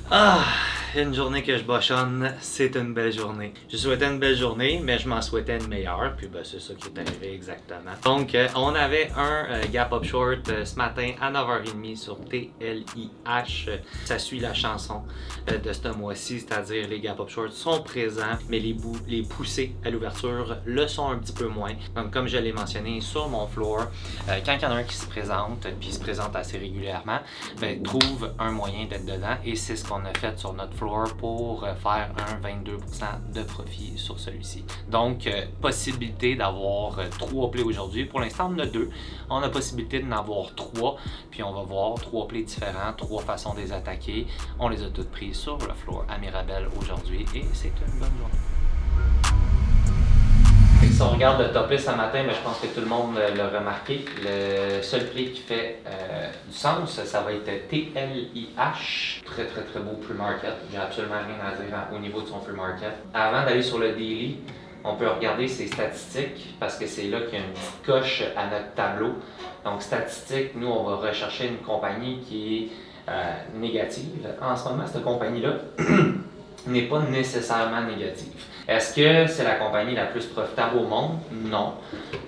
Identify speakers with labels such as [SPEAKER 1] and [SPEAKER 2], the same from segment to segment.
[SPEAKER 1] Ah, une journée que je bochonne, c'est une belle journée. Je souhaitais une belle journée, mais je m'en souhaitais une meilleure, puis ben, c'est ça qui est arrivé exactement. Donc, on avait un Gap Up Short ce matin à 9h30 sur TLIH. Ça suit la chanson de ce mois-ci, c'est-à-dire les Gap Up Short sont présents, mais les poussées à l'ouverture le sont un petit peu moins. Donc, comme je l'ai mentionné sur mon floor, quand il y en a un qui se présente, puis il se présente assez régulièrement, ben, trouve un moyen d'être dedans, et c'est ce qu'on a fait sur notre floor pour faire un 22% de profit sur celui-ci. Donc, possibilité d'avoir 3 plays aujourd'hui. Pour l'instant, on en a 2. On a possibilité d'en avoir 3, puis on va voir 3 plays différents, 3 façons de les attaquer. On les a toutes prises sur le floor à Mirabel aujourd'hui, et c'est une bonne journée. Si on regarde le top list ce matin, mais je pense que tout le monde l'a remarqué. Le seul play qui fait du sens, ça va être TLIH. Très très très beau pre-market. J'ai absolument rien à dire au niveau de son pre-market. Avant d'aller sur le daily, on peut regarder ses statistiques parce que c'est là qu'il y a une petite coche à notre tableau. Donc statistiques, nous on va rechercher une compagnie qui est négative. En ce moment, cette compagnie-là n'est pas nécessairement négative. Est-ce que c'est la compagnie la plus profitable au monde? Non.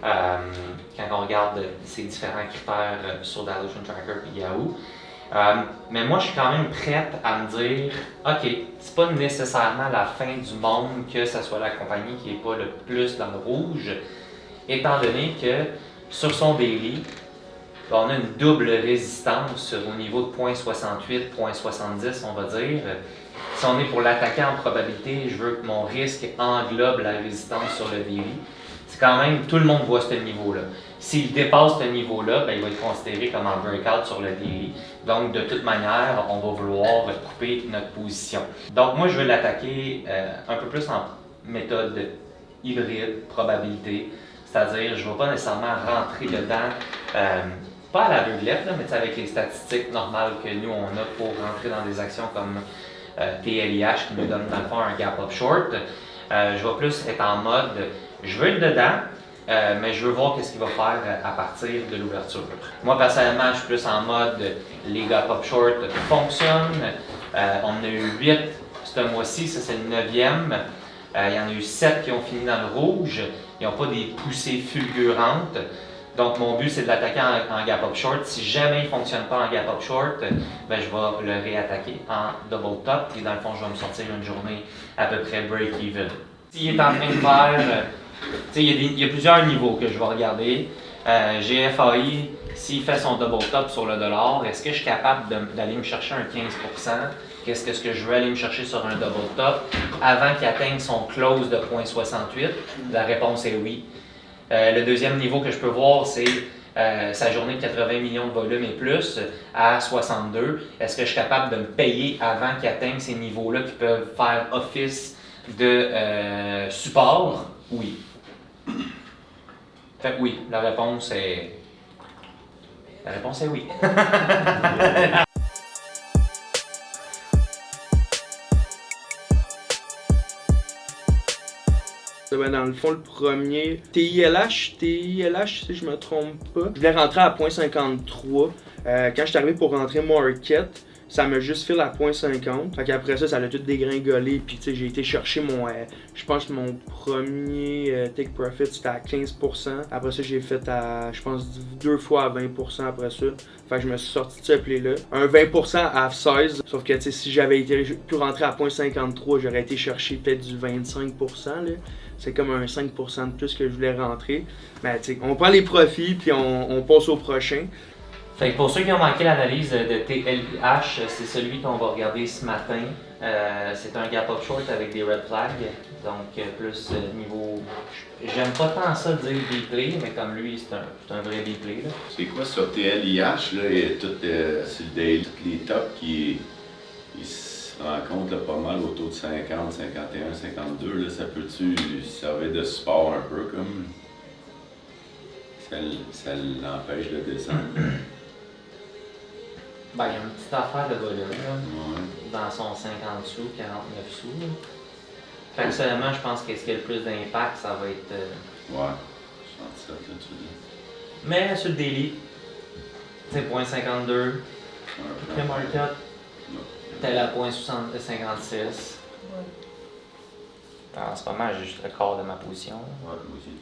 [SPEAKER 1] Quand on regarde ces différents critères sur Dilution Tracker et Yahoo. Mais moi, je suis quand même prête à me dire, OK, c'est pas nécessairement la fin du monde que ce soit la compagnie qui n'est pas le plus dans le rouge, étant donné que sur son daily, on a une double résistance au niveau de 0.68, 0.70, on va dire. Si on est pour l'attaquer en probabilité, je veux que mon risque englobe la résistance sur le daily. C'est quand même, tout le monde voit ce niveau-là. S'il dépasse ce niveau-là, ben, il va être considéré comme un breakout sur le daily. Donc, de toute manière, on va vouloir couper notre position. Donc, moi, je veux l'attaquer un peu plus en méthode hybride, probabilité. C'est-à-dire, je ne vais pas nécessairement rentrer dedans, pas à l'aveuglette, mais avec les statistiques normales que nous, on a pour rentrer dans des actions comme TLIH qui nous donne dans le fond un gap up short. Je vais plus être en mode, je veux être dedans, mais je veux voir qu'est-ce qu'il va faire à partir de l'ouverture. Moi, personnellement, je suis plus en mode, les gap up short fonctionnent. On en a eu 8 ce mois-ci, ça c'est le 9e. Il y en a eu 7 qui ont fini dans le rouge. Ils n'ont pas des poussées fulgurantes. Donc, mon but, c'est de l'attaquer en gap up short. Si jamais il ne fonctionne pas en gap up short, ben, je vais le réattaquer en double top. Et dans le fond, je vais me sortir une journée à peu près break-even. S'il est en train de faire... il y a plusieurs niveaux que je vais regarder. GFAI, s'il fait son double top sur le dollar, est-ce que je suis capable d'aller me chercher un 15%? Qu'est-ce que je veux aller me chercher sur un double top avant qu'il atteigne son close de 0.68? La réponse est oui. Le deuxième niveau que je peux voir, c'est sa journée de 80 millions de volume et plus à 62. Est-ce que je suis capable de me payer avant qu'il atteigne ces niveaux-là qui peuvent faire office de support? Oui. Fait que oui, la réponse est oui.
[SPEAKER 2] Ben dans le fond, le premier, TILH, si je me trompe pas. Je voulais rentrer à 0.53. Quand je suis arrivé pour rentrer market, ça m'a juste fait la 0.50. Fait qu'après ça, ça a tout dégringolé. Puis j'ai été chercher mon, je pense que mon premier take profit c'était à 15%. Après ça, j'ai fait à, je pense, 2 fois à 20% après ça. Fait que je me suis sorti de ce play-là. Un 20% à 16. Sauf que si j'avais pu rentrer à 0.53, j'aurais été chercher peut-être du 25%. Là. C'est comme un 5% de plus que je voulais rentrer. Mais on prend les profits puis on passe au prochain.
[SPEAKER 1] Fait que pour ceux qui ont manqué l'analyse de TLIH, c'est celui qu'on va regarder ce matin. C'est un gap up short avec des red flags, donc plus niveau... J'aime pas tant ça dire B-play, mais comme lui, c'est un vrai B-play.
[SPEAKER 3] C'est quoi sur TLIH? Là, il y a tout, sur le daily, tous les tops qui se rencontrent là, pas mal autour de 50, 51, 52. Là, ça peut-tu servir de support un peu comme... Ça l'empêche de descendre?
[SPEAKER 1] Ben, il y a une petite affaire de volume là,
[SPEAKER 3] Ouais.
[SPEAKER 1] dans son 50 sous, 49 sous. Là. Personnellement, je pense que ce qui a le plus d'impact, ça va être.
[SPEAKER 3] Ouais, 67 là, tu dis.
[SPEAKER 1] Mais sur le daily, c'est 0.52,
[SPEAKER 3] Ouais,
[SPEAKER 1] pré-market, T'es à 0.56. En ce moment, j'ai juste le quart de ma position.
[SPEAKER 3] Ouais, moi aussi.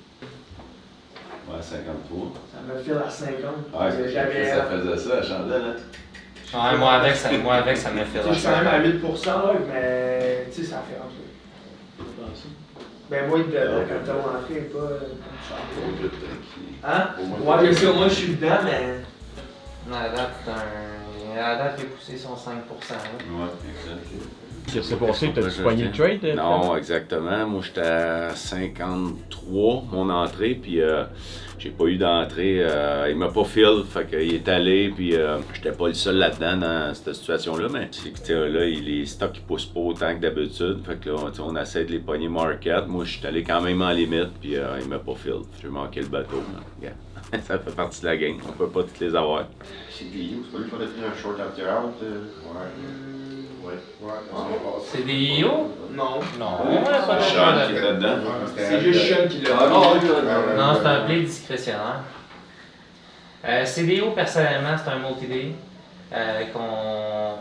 [SPEAKER 3] Ouais, 53.
[SPEAKER 2] Ça me file à 50.
[SPEAKER 3] Ouais, ça faisait ça, la chandelle, hein?
[SPEAKER 1] Ouais, moi avec, ça me fait
[SPEAKER 2] Je suis quand même à 800, là, mais tu sais, ça fait un peu. Ben, moi, quand t'as rentré, pas comme ça. Hein? Ouais, bien sûr, moi, je suis dedans, mais.
[SPEAKER 1] À date, j'ai poussé son 5%. Là.
[SPEAKER 3] Ouais, exact.
[SPEAKER 4] C'est pour ça que t'as-tu poigné le trade?
[SPEAKER 3] Non, exactement. Moi, j'étais à 53, mon entrée, puis j'ai pas eu d'entrée. Il m'a pas fil, fait qu'il est allé, puis j'étais pas le seul là-dedans dans cette situation-là, mais c'est que là, les stocks ils poussent pas autant que d'habitude, fait que là, on essaie de les pogner market. Moi, je suis allé quand même en limite, puis il m'a pas fil. J'ai manqué le bateau, mais yeah. Ça fait partie de la game, on peut pas toutes les avoir.
[SPEAKER 5] C'est des c'est pas lui qui a pris un short after out?
[SPEAKER 1] C'est des IO?
[SPEAKER 2] Non.
[SPEAKER 1] Non.
[SPEAKER 3] Sean qui était dedans.
[SPEAKER 2] C'est juste Sean qui l'a.
[SPEAKER 1] Non, c'est un play discrétionnaire. CDO, personnellement, c'est un multi-day. Là,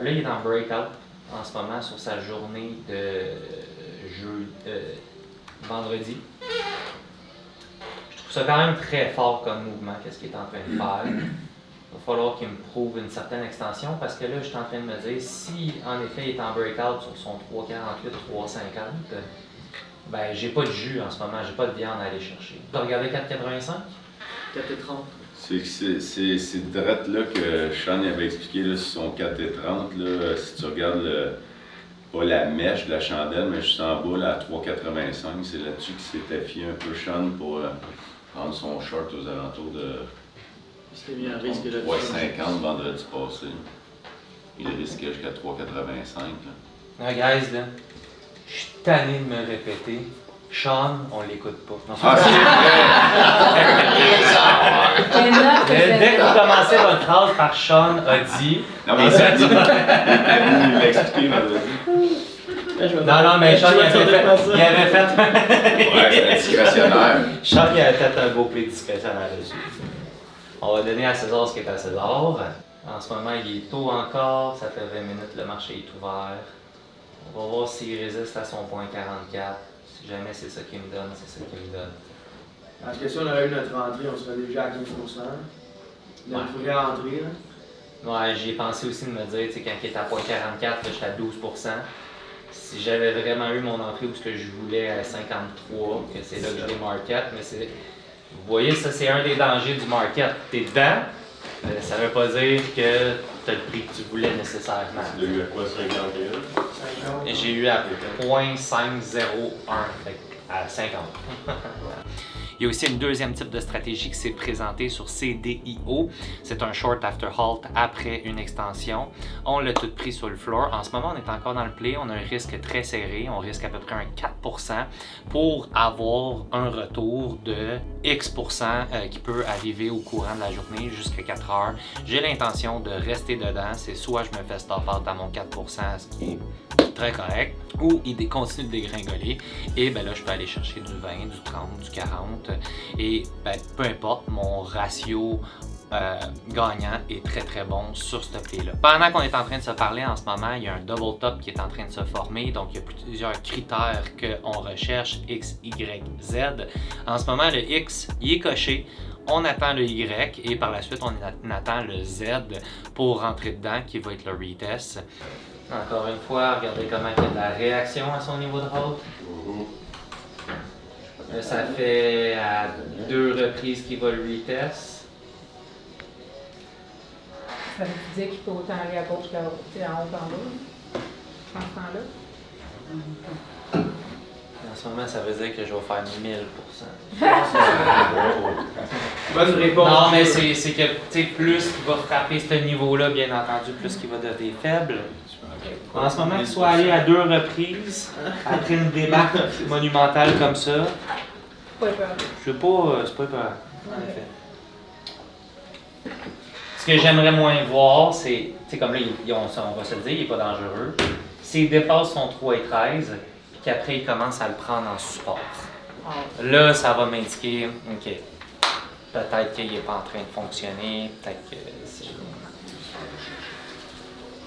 [SPEAKER 1] il est en breakout en ce moment sur sa journée de vendredi. Je trouve ça quand même très fort comme mouvement, qu'est-ce qu'il est en train de faire. Il va falloir qu'il me prouve une certaine extension parce que là, je suis en train de me dire, si en effet il est en breakout sur son 3,48, 3,50, ben j'ai pas de jus en ce moment, j'ai pas de viande à aller chercher. Tu as regardé 4,85?
[SPEAKER 2] 4,30.
[SPEAKER 3] C'est direct là que Sean avait expliqué là, sur son 4,30, là, si tu regardes pas la mèche de la chandelle, mais juste en bas là, à 3,85, c'est là-dessus qu'il s'était fié un peu Sean pour prendre son short aux alentours de 3,50 vendredi passé. Il risquait jusqu'à 3,85.
[SPEAKER 1] Là, guys, là, je suis tanné de me répéter. Sean, on l'écoute pas. Non, dès que vous commencez votre phrase par Sean a dit.
[SPEAKER 3] Non, mais il l'a expliqué vendredi.
[SPEAKER 1] Non, mais Sean, il avait fait.
[SPEAKER 3] Ouais, c'est discrétionnaire.
[SPEAKER 1] Sean, il avait fait un beau play discrétionnaire dessus. On va donner à César ce qui est à César. En ce moment, il est tôt encore, ça fait 20 minutes, le marché est ouvert. On va voir s'il résiste à son point 44. Si jamais c'est ça qu'il me donne, c'est ça qu'il me donne.
[SPEAKER 2] Parce que si on avait eu notre entrée, on serait déjà à 15%. Notre vraie entrée, là.
[SPEAKER 1] Ouais, j'y ai pensé aussi de me dire, tu sais, quand il est à point 44, là, j'étais à 12%. Si j'avais vraiment eu mon entrée où ce que je voulais à 53, que c'est là que je l'ai market, mais c'est. Vous voyez, ça c'est un des dangers du market. T'es dedans, ça veut pas dire que t'as le prix que tu voulais nécessairement.
[SPEAKER 5] Tu l'as eu à quoi, 51?
[SPEAKER 1] J'ai eu à 0.501, fait à 50. Il y a aussi une deuxième type de stratégie qui s'est présentée sur CDIO. C'est un short after halt après une extension. On l'a tout pris sur le floor. En ce moment, on est encore dans le play. On a un risque très serré. On risque à peu près un 4% pour avoir un retour de X% qui peut arriver au courant de la journée jusqu'à 4 heures. J'ai l'intention de rester dedans. C'est soit je me fais stop out à mon 4%, ce qui est très correct, ou il continue de dégringoler, et ben là je peux aller chercher du 20, du 30, du 40, et ben peu importe, mon ratio gagnant est très très bon sur ce play-là. Pendant qu'on est en train de se parler en ce moment, il y a un double top qui est en train de se former, donc il y a plusieurs critères qu'on recherche, X, Y, Z. En ce moment, le X, il est coché. On attend le Y et par la suite, on attend le Z pour rentrer dedans, qui va être le retest. Encore une fois, regardez comment il y a de la réaction à son niveau de hold. Ça fait à 2 reprises qu'il va le retest.
[SPEAKER 6] Ça veut dire qu'il peut autant aller à gauche qu'en haut qu'en bas, en ce temps-là?
[SPEAKER 1] En ce moment, ça veut dire que je vais faire 1000%.
[SPEAKER 2] Bonne réponse.
[SPEAKER 1] Non, mais c'est que, tu sais, plus il va frapper ce niveau-là, bien entendu, plus qu'il va devenir faible. En ce moment, qu'il soit allé à 2 reprises, après une débarque monumentale comme ça,
[SPEAKER 6] Pas peur.
[SPEAKER 1] je sais pas, c'est pas peur, en effet. Ce que j'aimerais moins voir, c'est, tu sais, comme là, on va se le dire, il n'est pas dangereux. S'il dépasse son 3,13, puis qu'après il commence à le prendre en support. Là, ça va m'indiquer, ok, peut-être qu'il n'est pas en train de fonctionner, peut-être que c'est...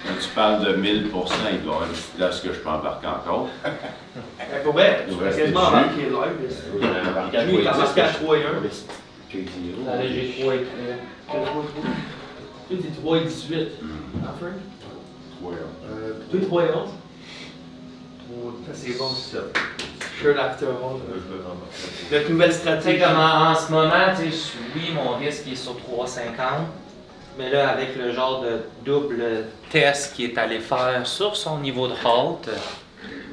[SPEAKER 3] Quand tu parles de 1000%, il doit y avoir une petite place que je peux embarquer encore.
[SPEAKER 2] Pour vrai,
[SPEAKER 3] Il
[SPEAKER 2] tu
[SPEAKER 3] va
[SPEAKER 2] peux
[SPEAKER 3] rester
[SPEAKER 2] quasiment
[SPEAKER 3] dessus.
[SPEAKER 2] embarquer live. Lui, il est embarqué à 3 et 1.
[SPEAKER 1] Là, j'ai 3 et 3.
[SPEAKER 2] Toi, t'es 3 et 18. Hein, Frank?
[SPEAKER 3] Ouais.
[SPEAKER 2] Toi, 3 et 11. Ça, c'est bon, ça. Shirt after all. Notre nouvelle
[SPEAKER 1] Tu sais,
[SPEAKER 2] stratégie.
[SPEAKER 1] comme en ce moment, tu sais, oui, mon risque est sur 3,50. Mais là, avec le genre de double test qu'il est allé faire sur son niveau de halt,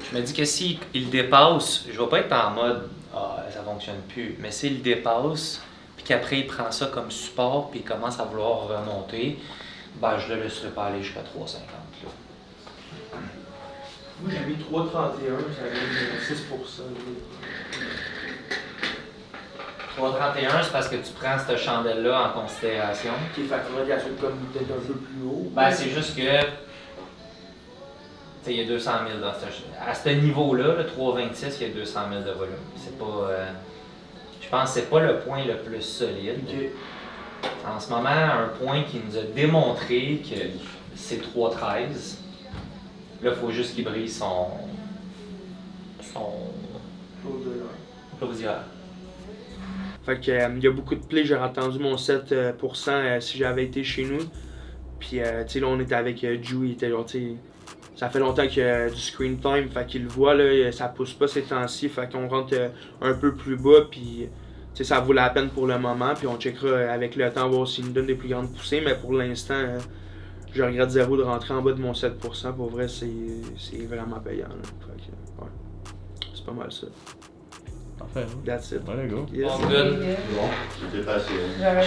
[SPEAKER 1] je me dis que s'il dépasse, je vais pas être en mode « Ah, ça fonctionne plus ». Mais s'il dépasse, puis qu'après il prend ça comme support, puis il commence à vouloir remonter, ben je le laisserai pas aller jusqu'à 3,50 là.
[SPEAKER 2] Moi, j'ai mis 3,31, ça donne 6%.
[SPEAKER 1] 3,31, c'est parce que tu prends cette chandelle-là en considération.
[SPEAKER 2] Qui est facturé à celui comme peut-être un peu plus haut.
[SPEAKER 1] Ben, c'est juste que. Tu sais, il y a 200 000 dans à ce niveau-là, le 3,26, il y a 200 000 de volume. C'est pas. Je pense que c'est pas le point le plus solide.
[SPEAKER 2] Ok.
[SPEAKER 1] En ce moment, un point qui nous a démontré que c'est 3,13. Là, il faut juste qu'il brise son closière.
[SPEAKER 2] Fait que, il y a beaucoup de plays, j'ai entendu mon 7% si j'avais été chez nous. Puis, tu sais, là, on était avec Drew, il était genre, tu sais, ça fait longtemps qu'il y a du screen time, fait qu'il le voit, là, ça pousse pas ces temps-ci, fait qu'on rentre un peu plus bas, puis, tu sais, ça vaut la peine pour le moment, puis on checkera avec le temps, voir s'il nous donne des plus grandes poussées, mais pour l'instant, je regrette zéro de rentrer en bas de mon 7%, pour vrai, c'est vraiment payant, là. Fait que, ouais, c'est pas mal ça.
[SPEAKER 4] Parfait.
[SPEAKER 2] That's it.
[SPEAKER 4] Ouais, go.
[SPEAKER 2] Yes.
[SPEAKER 1] Bon, good.
[SPEAKER 5] Bon, j'étais passé.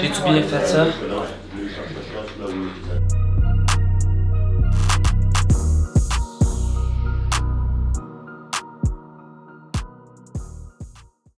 [SPEAKER 1] J'ai-tu bien fait ça?
[SPEAKER 5] Non, je voulais chercher ça sur la route.